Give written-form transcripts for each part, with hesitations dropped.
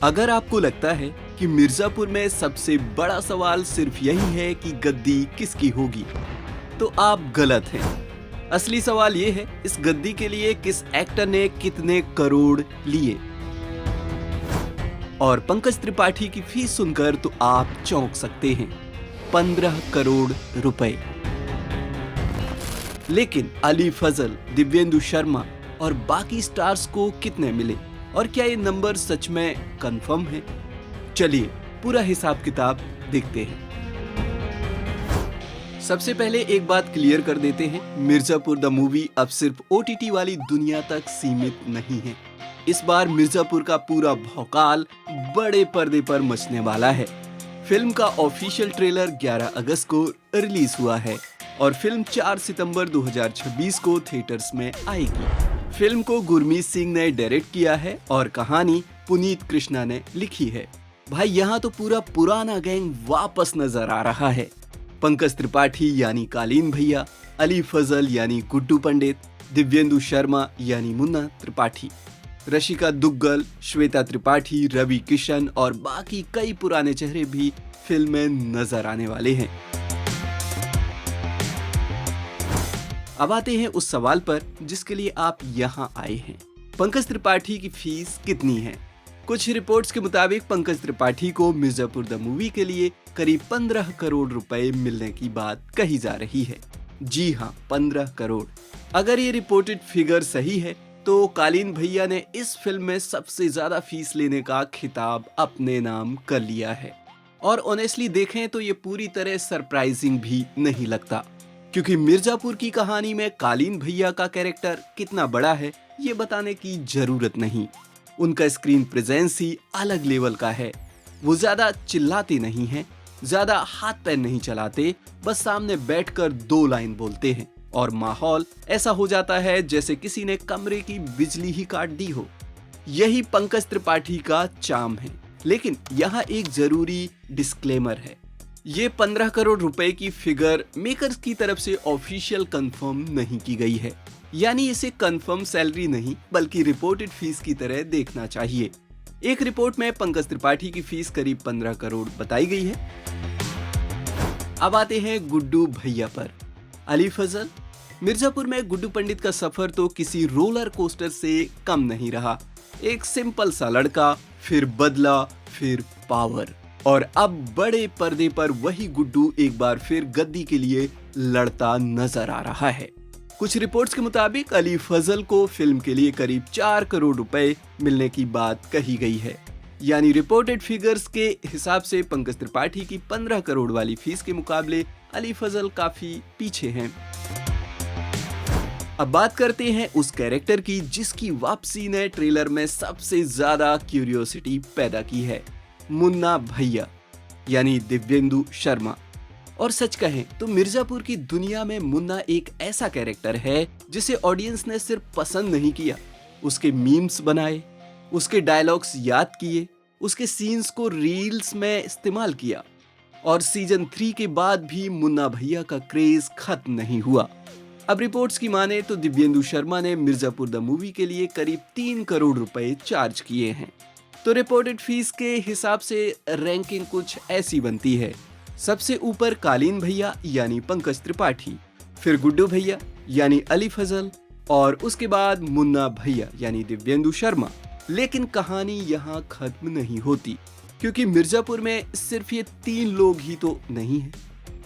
अगर आपको लगता है कि मिर्जापुर में सबसे बड़ा सवाल सिर्फ यही है कि गद्दी किसकी होगी, तो आप गलत हैं। असली सवाल ये है, इस गद्दी के लिए किस एक्टर ने कितने करोड़ लिए। और पंकज त्रिपाठी की फीस सुनकर तो आप चौंक सकते हैं, 15 करोड़ रुपए। लेकिन अली फजल, दिव्येंदु शर्मा और बाकी स्टार्स को कितने मिले और क्या ये नंबर सच में कंफर्म है? चलिए पूरा हिसाब किताब देखते हैं। सबसे पहले एक बात क्लियर कर देते हैं, मिर्जापुर द मूवी अब सिर्फ OTT वाली दुनिया तक सीमित नहीं है। इस बार मिर्जापुर का पूरा भौकाल बड़े पर्दे पर मचने वाला है। फिल्म का ऑफिशियल ट्रेलर 11 अगस्त को रिलीज हुआ है और फिल्म 4 सितंबर 2026 को थिएटर्स में आएगी। फिल्म को गुरमीत सिंह ने डायरेक्ट किया है और कहानी पुनीत कृष्णा ने लिखी है। भाई यहाँ तो पूरा पुराना गैंग वापस नजर आ रहा है। पंकज त्रिपाठी यानी कालीन भैया, अली फजल यानी गुड्डू पंडित, दिव्येंदु शर्मा यानी मुन्ना त्रिपाठी, रशिका दुग्गल, श्वेता त्रिपाठी, रवि किशन और बाकी कई पुराने चेहरे भी फिल्म में नजर आने वाले हैं। अब आते हैं उस सवाल पर जिसके लिए आप यहाँ आए हैं। पंकज त्रिपाठी की फीस कितनी है? कुछ रिपोर्ट्स के मुताबिक पंकज त्रिपाठी को मिर्जापुर द मूवी के लिए करीब 15 करोड़ रुपए मिलने की बात कही जा रही है। जी हाँ, 15 करोड़। अगर ये रिपोर्टेड फिगर सही है तो कालीन भैया ने इस फिल्म में सबसे ज्यादा फीस लेने का खिताब अपने नाम कर लिया है। और ऑनेस्टली देखें तो ये पूरी तरह सरप्राइजिंग भी नहीं लगता, क्योंकि मिर्जापुर की कहानी में कालीन भैया का कैरेक्टर कितना बड़ा है ये बताने की जरूरत नहीं। उनका स्क्रीन प्रेजेंस ही अलग लेवल का है। वो ज्यादा चिल्लाते नहीं हैं, ज्यादा हाथ पैर नहीं चलाते, बस सामने बैठकर 2 लाइन बोलते हैं और माहौल ऐसा हो जाता है जैसे किसी ने कमरे की बिजली ही काट दी हो। यही पंकज त्रिपाठी का चार्म है। लेकिन यहाँ एक जरूरी डिस्क्लेमर है, ये 15 करोड़ रुपए की फिगर मेकर्स की तरफ से ऑफिशियल कंफर्म नहीं की गई है, यानी इसे कंफर्म सैलरी नहीं बल्कि रिपोर्टेड फीस की तरह देखना चाहिए। एक रिपोर्ट में पंकज त्रिपाठी की फीस करीब 15 करोड़ बताई गई है। अब आते हैं गुड्डू भैया पर। अली फजल, मिर्जापुर में गुड्डू पंडित का सफर तो किसी रोलर कोस्टर से कम नहीं रहा। एक सिंपल सा लड़का, फिर बदला, फिर पावर, और अब बड़े पर्दे पर वही गुड्डू एक बार फिर गद्दी के लिए लड़ता नजर आ रहा है। कुछ रिपोर्ट्स के मुताबिक अली फजल को फिल्म के लिए करीब 4 करोड़ रुपए मिलने की बात कही गई है। यानी रिपोर्टेड फिगर्स के हिसाब से पंकज त्रिपाठी की 15 करोड़ वाली फीस के मुकाबले अली फजल काफी पीछे हैं। अब बात करते हैं उस कैरेक्टर की जिसकी वापसी ने ट्रेलर में सबसे ज्यादा क्यूरियोसिटी पैदा की है, मुन्ना भैया यानी दिव्येंदु शर्मा। और सच कहें तो मिर्जापुर की दुनिया में मुन्ना एक ऐसा कैरेक्टर है जिसे ऑडियंस ने सिर्फ पसंद नहीं किया, उसके मीम्स बनाए, उसके डायलॉग्स याद किए, उसके सीन्स को रील्स में इस्तेमाल किया। और सीजन 3 के बाद भी मुन्ना भैया का क्रेज खत्म नहीं हुआ। अब रिपोर्ट्स की माने तो दिव्येंदु शर्मा ने मिर्जापुर द मूवी के लिए करीब 3 करोड़ रुपए चार्ज किए हैं। तो रिपोर्टेड फीस के हिसाब से रैंकिंग कुछ ऐसी बनती है, सबसे ऊपर कालीन भैया यानी पंकज त्रिपाठी, फिर गुड्डू भैया यानी अली फजल और उसके बाद मुन्ना भैया यानी दिव्येंदु शर्मा। लेकिन कहानी यहाँ खत्म नहीं होती, क्योंकि मिर्जापुर में सिर्फ ये 3 लोग ही तो नहीं हैं।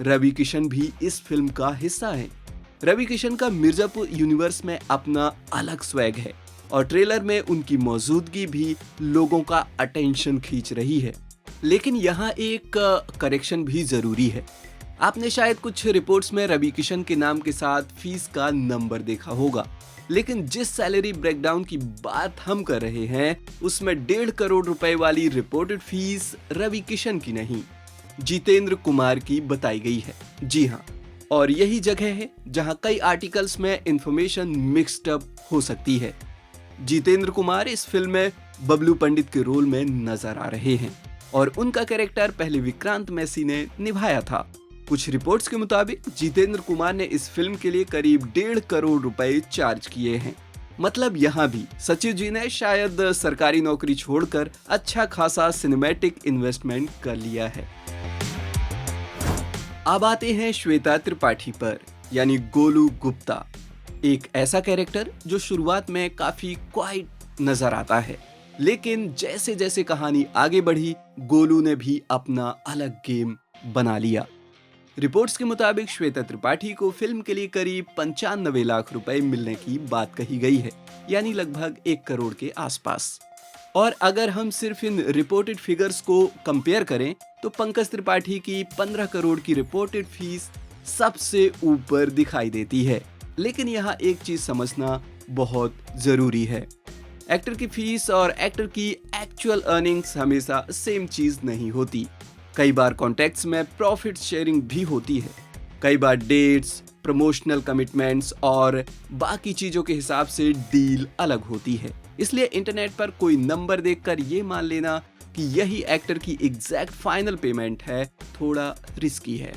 रवि किशन भी इस फिल्म का हिस्सा है। रवि किशन का मिर्जापुर यूनिवर्स में अपना अलग स्वैग है और ट्रेलर में उनकी मौजूदगी भी लोगों का अटेंशन खींच रही है। लेकिन यहाँ एक करेक्शन भी जरूरी है। आपने शायद कुछ रिपोर्ट्स में रवि किशन के नाम के साथ फीस का नंबर देखा होगा, लेकिन जिस सैलरी ब्रेकडाउन की बात हम कर रहे हैं उसमें 1.5 करोड़ रुपए वाली रिपोर्टेड फीस रवि किशन की नहीं, जितेंद्र कुमार की बताई गई है। जी हाँ, और यही जगह है जहां कई आर्टिकल्स में इंफॉर्मेशन मिक्स्ड अप हो सकती है। जितेंद्र कुमार इस फिल्म में बबलू पंडित के रोल में नजर आ रहे हैं और उनका कैरेक्टर पहले विक्रांत मैसी ने निभाया था। कुछ रिपोर्ट्स के मुताबिक जितेंद्र कुमार ने इस फिल्म के लिए करीब 1.5 करोड़ रुपए चार्ज किए हैं। मतलब यहाँ भी सचिव जी ने शायद सरकारी नौकरी छोड़कर अच्छा खासा सिनेमैटिक इन्वेस्टमेंट कर लिया है। अब आते हैं श्वेता त्रिपाठी पर, यानी गोलू गुप्ता। एक ऐसा कैरेक्टर जो शुरुआत में काफी क्वाइट नजर आता है, लेकिन जैसे जैसे कहानी आगे बढ़ी गोलू ने भी अपना अलग गेम बना लिया। रिपोर्ट्स के मुताबिक श्वेता त्रिपाठी को फिल्म के लिए करीब 95 लाख रुपए मिलने की बात कही गई है, यानी लगभग 1 करोड़ के आसपास। और अगर हम सिर्फ इन रिपोर्टेड फिगर्स को कंपेयर करें तो पंकज त्रिपाठी की 15 करोड़ की रिपोर्टेड फीस सबसे ऊपर दिखाई देती है। लेकिन यहाँ एक चीज समझना बहुत जरूरी है, एक्टर की फीस और एक्टर की एक्चुअल अर्निंग्स हमेशा सेम चीज नहीं होती। कई बार कॉन्ट्रैक्ट्स में प्रॉफिट शेयरिंग भी होती है, कई बार डेट्स, प्रमोशनल कमिटमेंट्स और बाकी चीजों के हिसाब से डील अलग होती है। इसलिए इंटरनेट पर कोई नंबर देखकर ये मान लेना कि यही एक्टर की एग्जैक्ट फाइनल पेमेंट है, थोड़ा रिस्की है।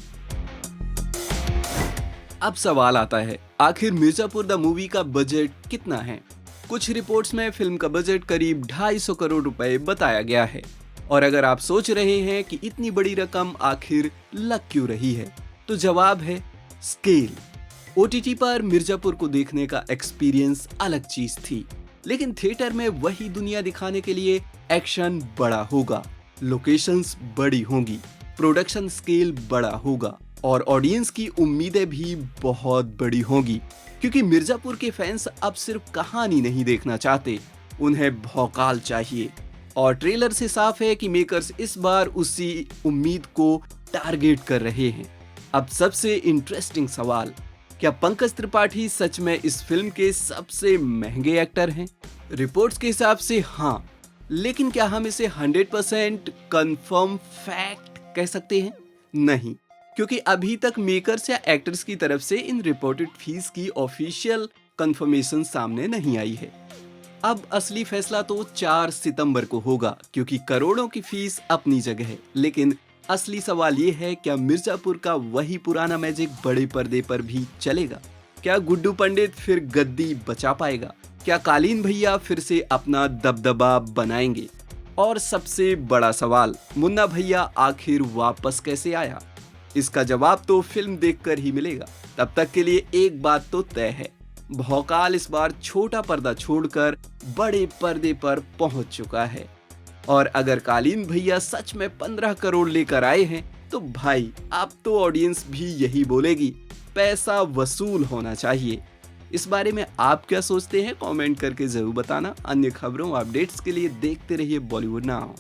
अब सवाल आता है, आखिर मिर्जापुर द मूवी का बजट कितना है? कुछ रिपोर्ट्स में फिल्म का बजट करीब 250 करोड़ रुपए बताया गया है। और अगर आप सोच रहे हैं कि इतनी बड़ी रकम आखिर लग क्यों रही है, तो जवाब है स्केल। ओटीटी पर मिर्जापुर को देखने का एक्सपीरियंस अलग चीज थी, लेकिन थिएटर में वही दुनिया दिखाने के लिए एक्शन बड़ा होगा, लोकेशंस बड़ी होंगी, प्रोडक्शन स्केल बड़ा होगा और ऑडियंस की उम्मीदें भी बहुत बड़ी होंगी। क्योंकि मिर्जापुर के फैंस अब सिर्फ कहानी नहीं देखना चाहते, उन्हें भौकाल चाहिए। और ट्रेलर से साफ है कि मेकर्स इस बार उसी उम्मीद को टारगेट कर रहे हैं। अब सबसे इंटरेस्टिंग सवाल, क्या पंकज त्रिपाठी सच में इस फिल्म के सबसे महंगे एक्टर हैं? रिपोर्ट्स के हिसाब से हाँ, लेकिन क्या हम इसे 100% कंफर्म फैक्ट कह सकते हैं? नहीं, क्योंकि अभी तक मेकर्स या एक्टर्स की तरफ से इन रिपोर्टेड फीस की ऑफिशियल कंफर्मेशन सामने नहीं आई है। अब असली फैसला तो 4 सितंबर को होगा, क्योंकि करोड़ों की फीस अपनी जगह है, लेकिन असली सवाल ये है, क्या मिर्जापुर का वही पुराना मैजिक बड़े पर्दे पर भी चलेगा? क्या गुड्डू पंडित फिर गद्दी बचा पाएगा? क्या कालीन भैया फिर से अपना दबदबा बनाएंगे? और सबसे बड़ा सवाल, मुन्ना भैया आखिर वापस कैसे आया? इसका जवाब तो फिल्म देखकर ही मिलेगा। तब तक के लिए एक बात तो तय है, भौकाल इस बार छोटा पर्दा छोड़कर बड़े पर्दे पर पहुंच चुका है। और अगर कालीन भैया सच में 15 करोड़ लेकर आए हैं, तो भाई अब तो ऑडियंस भी यही बोलेगी, पैसा वसूल होना चाहिए। इस बारे में आप क्या सोचते हैं? कमेंट करके जरूर बताना। अन्य खबरों अपडेट्स के लिए देखते रहिए बॉलीवुड नाउ।